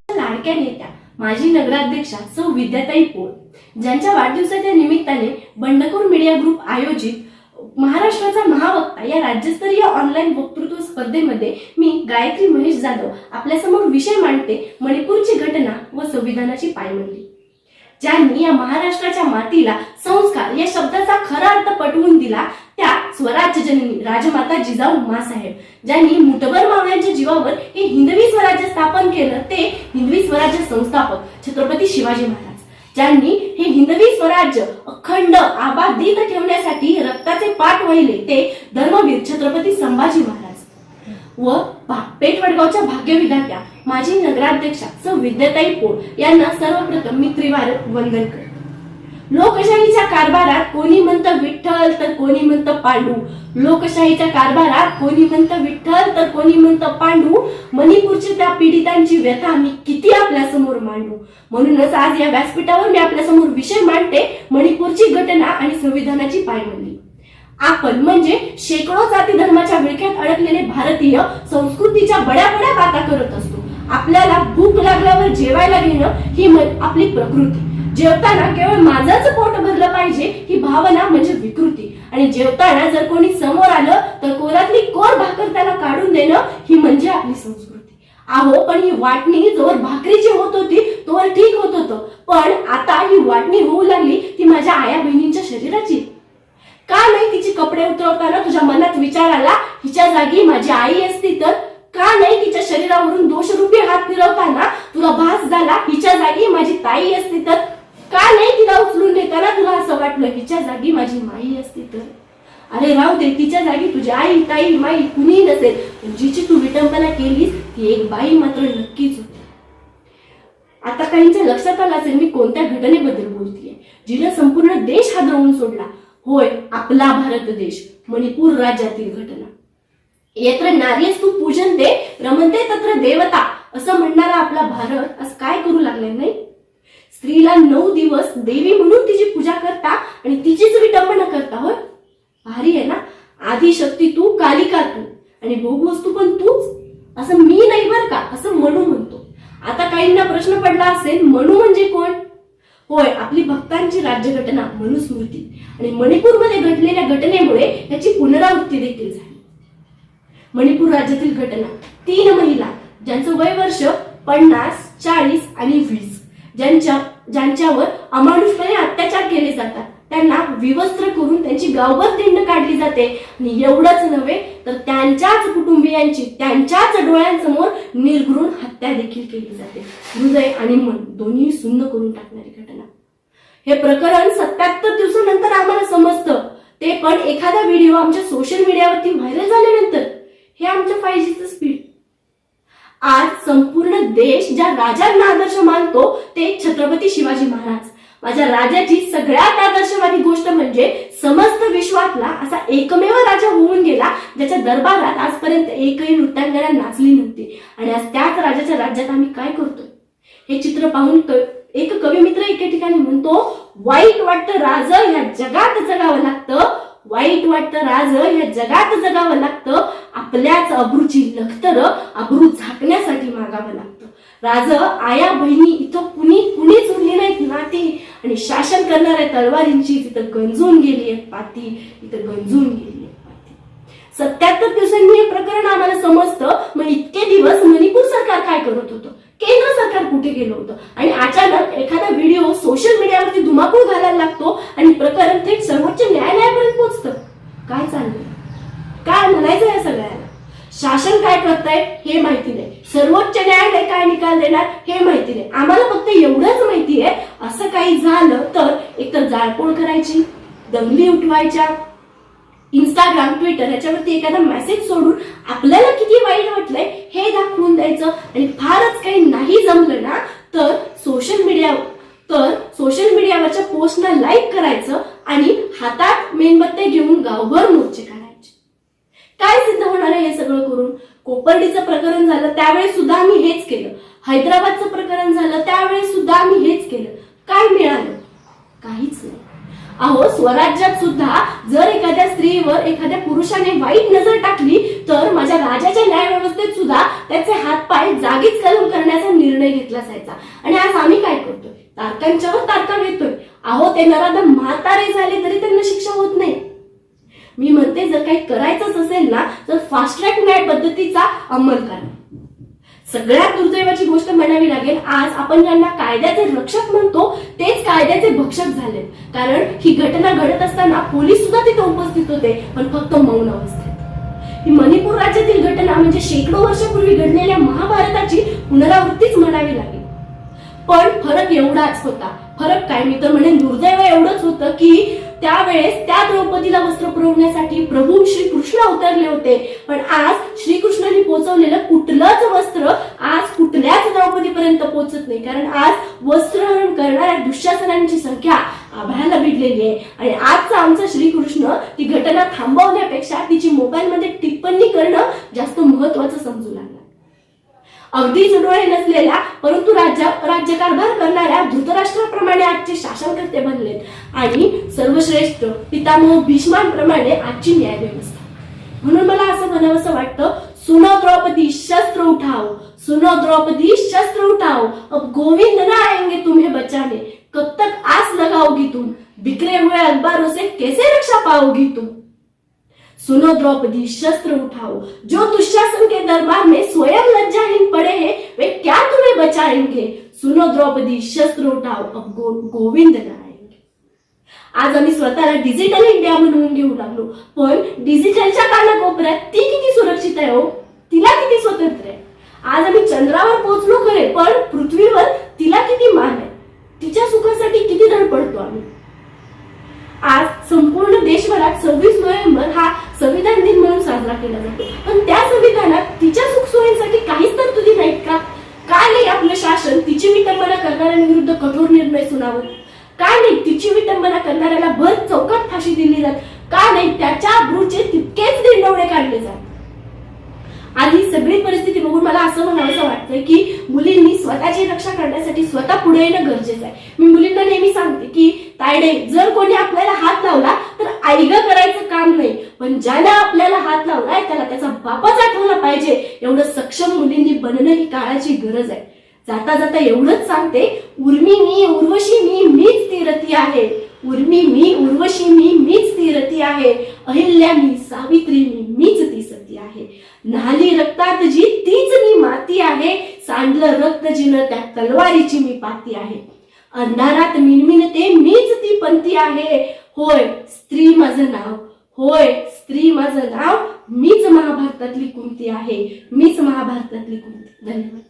लाडक्या नेत्या माजी नगराध्यक्षा सौ विद्याताई पोळ ज्यांच्या वाढदिवसाच्या निमित्ताने बंडखोर मीडिया ग्रुप आयोजित महाराष्ट्राचा महावक्ता या राज्यस्तरीय ऑनलाईन वक्तृत्व स्पर्धेमध्ये मी गायत्री महेश जाधव आपल्यासमोर विषय मांडते मणिपूरची घटना व संविधानाची पायमल्ली। ज्यांनी या महाराष्ट्राच्या मातीला संस्कार या शब्दाचा खरा अर्थ पटवून दिला त्या स्वराज्य जननी राजमाता जिजाऊ माँसाहेब, ज्यांनी मुठभर मावळ्यांच्या जीवावर हे हिंदवी स्वराज्य स्थापन केलं ते हिंदवी स्वराज्य संस्थापक छत्रपती शिवाजी महाराज, ज्यांनी हे हिंदवी स्वराज्य अखंड आबादित ठेवण्यासाठी रक्ताचे पाठ वाहिले ते धर्मवीर छत्रपती संभाजी महाराज व पेठ वडगावच्या भाग्यविधात्या माजी नगराध्यक्षा सौ विद्याताई पोळ यांना सर्वप्रथम मी त्रिवार वंदन करते। लोकशाहीच्या कारभारात कोणी म्हणतं विठ्ठल तर कोणी म्हणतं पांडू, लोकशाहीच्या कारभारात कोणी म्हणतं विठ्ठल तर कोणी म्हणतं पांडू, मणिपूरच्या त्या पीडितांची व्यथा मी किती आपल्या समोर मांडू। म्हणूनच आज या व्यासपीठावर मी आपल्या समोर विषय मांडते मणिपूरची घटना आणि संविधानाची पायमल्ली। आपण म्हणजे शेकडो जाती धर्माच्या विळख्यात अडकलेले भारतीय संस्कृतीच्या बड्या बड्या बाता करत असतो। आपल्याला भूक लागल्यावर जेवायला घेणं ही आपली प्रकृती, जेवताना केवळ माझंच पोट भरलं पाहिजे ही भावना म्हणजे विकृती, आणि जेवताना जर कोणी समोर आलं तर कोरातली कोर भाकर त्याला काढून देणं ही म्हणजे आपली संस्कृती। अहो पण ही वाटणी जोवर भाकरीची होत होती तोवर ठीक होत होतं, पण आता ही वाटणी होऊ लागली ती माझ्या आया बहिणींच्या शरीराची। का नाही तिची कपडे उतरवताना तुझ्या मनात विचार आला हिच्या जागी माझी आई असती तर? का नाही तिच्या शरीरावरून दोषरूपी हात फिरवताना तुला भास झाला हिच्या जागी माझी ताई असती तर? का नाही तिला उचलून नेताना तुला असं वाटलं हिच्या जागी माझी माई असती तर? अरे राहू दे, तिच्या जागी तुझी आई ताई माई कुणी नसेल, पण जिची तू विटंबना केलीस ती एक बाई मात्र नक्कीच होती। आता काहींच्या लक्षात आलं असेल मी कोणत्या घटनेबद्दल बोलतेय, जिने संपूर्ण देश हादरवून सोडला। होय, आपला भारत देश, मणिपूर राज्यातील घटना। यत्र नार्यस्तु पूजन्ते रमन्ते तत्र देवता असं म्हणणारा आपला भारत आज काय करू लागलाय नाही? स्त्रीला 9 दिवस देवी म्हणून तिची पूजा करता आणि तिचीच विटंबना करता। होय, भारी आहे ना? आदिशक्ती तू, कालिका तू आणि भोगवस्तू पण तूच, असं मी नाही बर का, असं मनू म्हणतो। आता काहींना प्रश्न पडला असेल मनू म्हणजे कोण? होय, आपली भक्तांची राज्यघटना मनुस्मृती, आणि मणिपूरमध्ये घडलेल्या घटनेमुळे याची पुनरावृत्ती देखील झाली। मणिपूर राज्यातील घटना 3 महिला ज्यांचं वय वर्ष 50, 40 आणि 20 ज्यांच्यावर अमानुषपणे अत्याचार केले जातात त्यांना विवस्त्र करून त्यांची गावभर दिंड काढली जाते, आणि एवढंच नव्हे तर त्यांच्याच कुटुंबियांची त्यांच्याच डोळ्यांसमोर निर्घृण हत्या देखील केली जाते। हृदय आणि मन दोन्ही सुन्न करून टाकणारी घटना। हे प्रकरण 77 दिवसानंतर आम्हाला समजतं, ते पण एखादा व्हिडिओ आमच्या सोशल मीडियावरती व्हायरल झाल्यानंतर। हे आमच्या 5Gचं स्पीड। आज संपूर्ण देश ज्या राजांना आदर्श मानतो ते छत्रपती शिवाजी महाराज। माझ्या राजाची सगळ्यात आदर्शवादी गोष्ट म्हणजे समस्त विश्वातला असा एकमेव राजा होऊन गेला ज्याच्या दरबारात आजपर्यंत एकही नृत्यांगना नाचली नव्हती, आणि आज त्याच राजाच्या राज्यात आम्ही काय करतोय? हे चित्र पाहून एक कवी मित्र एके ठिकाणी म्हणतो, वाईट वाटतं राज ह्या जगात जगावं लागतं, वाईट वाटतं राज ह्या जगात जगावं लागतं, आपल्याच अब्रूची लखतर अब्रू झाकण्यासाठी मागावं लागतं। राज आया बहिणी इथं कुणीच उरली नाहीत नाती, आणि शासन करणाऱ्या तलवारींची तिथं गंजून गेली आहेत पाती, इथं गंजून गेली आहेत पाती। 77 दिवसांनी हे प्रकरण आम्हाला समजतं, मग इतके दिवस मणिपूर सरकार काय करत होतं? केंद्र सरकार कुठे गेलं होतं? आणि अचानक एखादा व्हिडिओ सोशल मीडियावरती धुमाकूळ घालायला लागतो आणि प्रकरण थेट सर्वोच्च न्यायालयापर्यंत पोहोचतं। काय चाललंय? काय म्हणायचं या सगळ्याला? शासन काय करताय हे माहिती नाही, सर्वोच्च न्यायालय काय निकाल देणार हे माहिती नाही। आम्हाला फक्त एवढंच माहिती आहे, असं काही झालं तर एकतर जाळपोळ करायची, दंगली उठवायच्या, इंस्टाग्राम ट्विटर याच्यावरती एखादा मेसेज सोडून आपल्याला किती वाईट वाटलंय हे दाखवून द्यायचं, आणि फारच काही नाही जमलं ना तर सोशल मीडियावरच्या पोस्टना लाईक करायचं आणि हातात मेणबत्त्या घेऊन गावभर मोर्चे काढायचे। काय सिद्ध होणार आहे हे सगळं करून? कोपर्डीचं प्रकरण झालं त्यावेळेस सुद्धा आम्ही हेच केलं, हैदराबादचं प्रकरण झालं त्यावेळेस सुद्धा आम्ही हेच केलं। काय मिळालं? काहीच नाही। अहो, स्वराज्यात सुद्धा जर एखाद्या स्त्रीवर एखाद्या पुरुषाने वाईट नजर टाकली तर माझ्या राजाच्या न्याय व्यवस्थेत सुद्धा त्याचे हातपाय जागीच कलम करण्याचा निर्णय घेतला जायचा. आणि आज आम्ही काय करतोय? तारकांच्यावर तारका घेतोय. अहो, ते नराधम म्हातारे झाले तरी त्यांना शिक्षा होत नाही. मी म्हणते, जर काही करायचंच असेल ना तर फास्ट ट्रॅक न्याय पद्धतीचा अंमल करा. सगळ्यात दुर्दैवाची गोष्ट म्हणावी लागेल, आज आपण ज्यांना कायद्याचे रक्षक म्हणतो तेच कायद्याचे भक्षक झाले. कारण ही घटना घडत असताना पोलीस सुद्धा तिथे उपस्थित होते, पण फक्त मौन अवस्थेत. ही मणिपूर राज्यातील घटना म्हणजे शेकडो वर्षापूर्वी घडलेल्या महाभारताची पुनरावृत्तीच म्हणावी लागेल. पण फरक एवढाच होता. फरक काय, मी तर म्हणेन दुर्दैव एवढंच होतं की त्यावेळेस त्या द्रौपदीला वस्त्र पुरवण्यासाठी प्रभू श्रीकृष्ण अवतरले होते. पण आज श्रीकृष्णाने पोहोचवलेलं कुठलंच वस्त्र आज कुठल्याच द्रौपदीपर्यंत पोहोचत नाही. कारण आज वस्त्रहरण करणाऱ्या दुःशासनांची संख्या आभाळाला भिडलेली आहे. आणि आजचा आमचा श्रीकृष्ण ती घटना थांबवण्यापेक्षा तिची मोबाईलमध्ये टिप्पणी करणं जास्त महत्वाचं समजू लागलं. अगदीच डोळे नसलेल्या परंतु राज्यकारभार करणाऱ्या धृतराष्ट्राप्रमाणे आजचे शासनकर्ते बनलेत. आणि सर्वश्रेष्ठ पितामह भीष्मांप्रमाणे आजची न्याय व्यवस्था. म्हणून मला असं म्हणावंसं वाटतं, सुनो द्रौपदी शस्त्र उठाओ, सुनो द्रौपदी शस्त्र उठाओ, अब गोविंद न आएंगे तुम्हें बचाने, कब तक आस लगाओगी तुम, बिखरे हुए अखबारों से कैसे रक्षा पाओगी तुम. सुनो द्रौपदी शस्त्र उठाओ, जो दुशासन के दरबार में स्वयं लज्जाहीन पड़े हैं वे क्या तुम्हें बचाएंगे. सुनो द्रौपदी शस्त्र उठाओ, अब गोविंद न आएंगे. आज आम्ही स्वतःला डिजिटल इंडिया म्हणून घेऊ लागलो, पण डिजिटलच्या कानाकोपऱ्यात ती किती सुरक्षित आहे हो, तिला किती स्वतंत्र आहे. आज आम्ही चंद्रावर पोहोचलो खरे, पण पृथ्वीवर तिला किती मान आहे, तिच्या सुखासाठी किती धडपडतो आम्ही. आज संपूर्ण देशभरात 26 नोव्हेंबर हा संविधान दिन म्हणून साजरा केला जातो. पण त्या संविधानात तिच्या सुखसोयींसाठी काहीच तरतुदी नाहीत का? का नाही आपलं शासन तिची विटंबना करणाऱ्यांविरुद्ध कठोर निर्णय सुनावत? का नाही तिची विटंबना करणाऱ्याला भर चौकात फाशी दिली जात? का नाही त्याच्या अब्रूचे तितकेच दिंडवडे काढले जात? आज ही सगळी परिस्थिती बघून मला असं म्हणावंसं वाटतंय की मुलींनी स्वतःची रक्षा करण्यासाठी स्वतः पुढे येणं गरजेचं आहे. मी मुलींना नेहमी सांगते की तायडे, जर कोणी आपल्याला हात लावला तर आईगं करायचं काम नाही, पण ज्याला आपल्याला हात लावलाय त्याला त्याचा बापच आठवला पाहिजे. एवढं सक्षम मुलींनी बनणं ही काळाची गरज आहे. जाता जाता एवढंच सांगते, उर्मी मी उर्वशी मी मीच ती रती आहे, उर्मी मी उर्वशी मी मीच ती रती आहे, अहिल्या मी सावित्री मी मीच ती सती आहे, न्हाली रक्तात जी तीच मी माती आहे, सांडलं रक्त जिनं त्या तलवारीची मी पाती आहे, अंधारात मिणमिणते मीच ती पंथी आहे, होय स्त्री माझं नाव, होय स्त्री माझं नाव, मीच महाभारतातली कुंती आहे, मीच महाभारतातली कुंती. धन्यवाद.